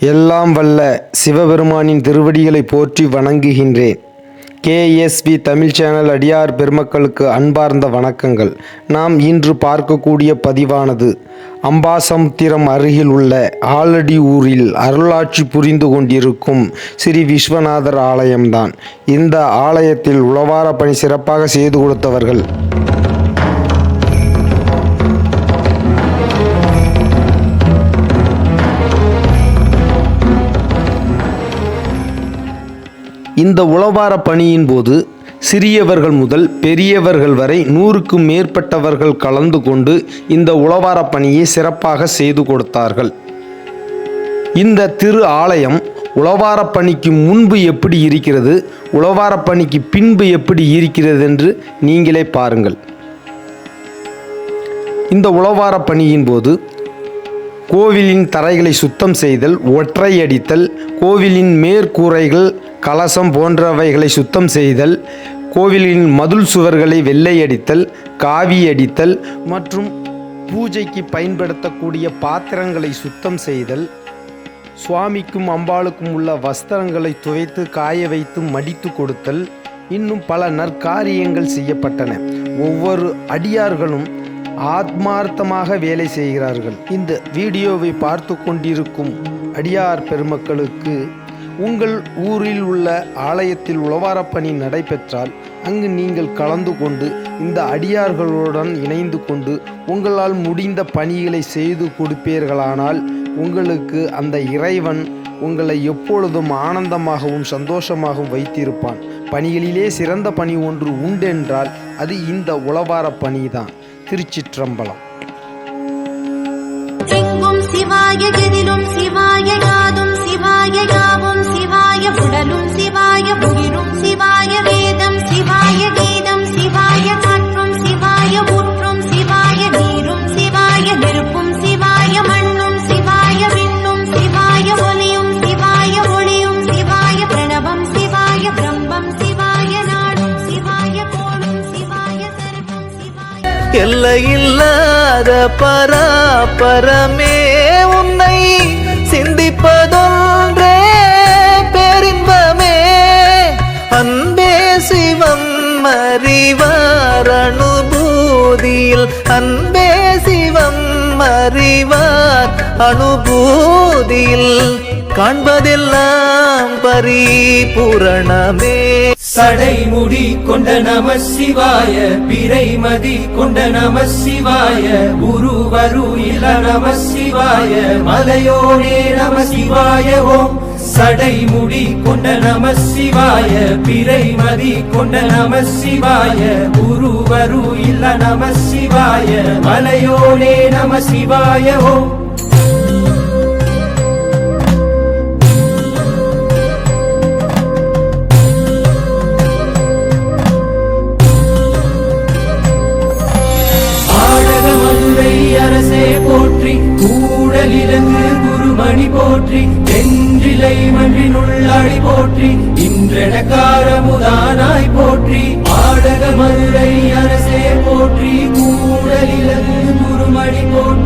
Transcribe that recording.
எல்லாம் வல்ல சிவபெருமானின் திருவடிகளை போற்றி வணங்குகின்றேன். கேஎஸ்வி தமிழ் சேனல் அடியார் பெருமக்களுக்கு அன்பார்ந்த வணக்கங்கள். நாம் இன்று பார்க்கக்கூடிய பதிவானது அம்பாசமுத்திரம் அருகில் உள்ள ஆலடி ஊரில் அருளாட்சி புரிந்து கொண்டிருக்கும் ஸ்ரீ விஸ்வநாதர் ஆலயம்தான். இந்த ஆலயத்தில் உழவார பணி சிறப்பாக செய்து கொடுத்தவர்கள் இந்த உழவார பணியின் போது சிறியவர்கள் முதல் பெரியவர்கள் வரை 100க்கும் மேற்பட்டவர்கள் கலந்து கொண்டு இந்த உழவார பணியை சிறப்பாக செய்து கொடுத்தார்கள். இந்த திரு ஆலயம் உழவார பணிக்கு முன்பு எப்படி இருக்கிறது, உழவார பணிக்கு பின்பு எப்படி இருக்கிறது என்று நீங்களே பாருங்கள். இந்த உழவார பணியின் போது கோவிலின் தரைகளை சுத்தம் செய்தல், ஒற்றை அடித்தல், கோவிலின் மேற்கூரைகள், கலசம் போன்றவைகளை சுத்தம் செய்தல், கோவிலின் மதுள் சுவர்களை வெள்ளை அடித்தல், காவி அடித்தல் மற்றும் பூஜைக்கு பயன்படுத்தக்கூடிய பாத்திரங்களை சுத்தம் செய்தல், சுவாமிக்கும் அம்பாளுக்கும் உள்ள வஸ்திரங்களை துவைத்து காய வைத்து மடித்து கொடுத்தல், இன்னும் பல நற்காரியங்கள் செய்யப்பட்டன. ஒவ்வொரு அடியார்களும் ஆத்மார்த்தமாக வேலை செய்கிறார்கள். இந்த வீடியோவை பார்த்து கொண்டிருக்கும் அடியார் பெருமக்களுக்கு உங்கள் ஊரில் உள்ள ஆலயத்தில் உழவாரப் பணி நடைபெற்றால் அங்கு நீங்கள் கலந்து கொண்டு இந்த அடியார்களுடன் இணைந்து கொண்டு உங்களால் முடிந்த பணிகளை செய்து கொடுப்பீர்களானால் உங்களுக்கு அந்த இறைவன் உங்களை எப்பொழுதும் ஆனந்தமாகவும் சந்தோஷமாகவும் வைத்திருப்பான். பணிகளிலே சிறந்த பணி ஒன்று உண்டென்றால் அது இந்த உழவார பணிதான். திருச்சிற்றம்பலம். எங்கும் சிவாய, எதிலும் சிவாய, யாதும் சிவாய, யாவும் சிவாய, உடலும் சிவாய, உயிரும் சிவாய, வேதம் சிவாய, கீதம் சிவாய, காற்றும் சிவாய, ஊற்றும் சிவாய, நீரும் சிவாய, நெருப்பும் சிவாய, மண்ணும் சிவாய, விண்ணும் சிவாய, ஒலியும் சிவாய, ஒளியும் சிவாய, பிரணவம் சிவாய, பிரம்மம் சிவாய, நாடும் சிவாய, கோளும் சிவாய, சர்வம் சிவாய. எல்லையில்லாத பராபரமே உன்னை சிந்திப்பதொன்றே பேரின்பமே. அன்பே சிவம் அறிவார் அனுபூதியில், அன்பே சிவம் அறிவார் அனுபூதியில், காண்பதெல்லாம் பரிபூரணமே. சடைமுடி கொண்ட நம சிவாய, பிறைமதி கொண்ட நம சிவாய, குருவரு இல நம சிவாய, மலையோனே நம சிவாய ஓம். சடைமுடி கொண்ட நம சிவாய, பிறைமதி கொண்ட நம சிவாய, குருவரு இல நம சிவாய, மலையோனே நம சிவாய ஓம். அரசே போற்றி, கூடலிலங்கு குருமணி போற்றி, என்றிலை மன்றினுள்ளாடி போற்றி, இன்றெனக்காரமுதானாய் போற்றி. ஆடக மதுரை அரசே போற்றி, கூடலிலங்கு குருமணி போற்றி,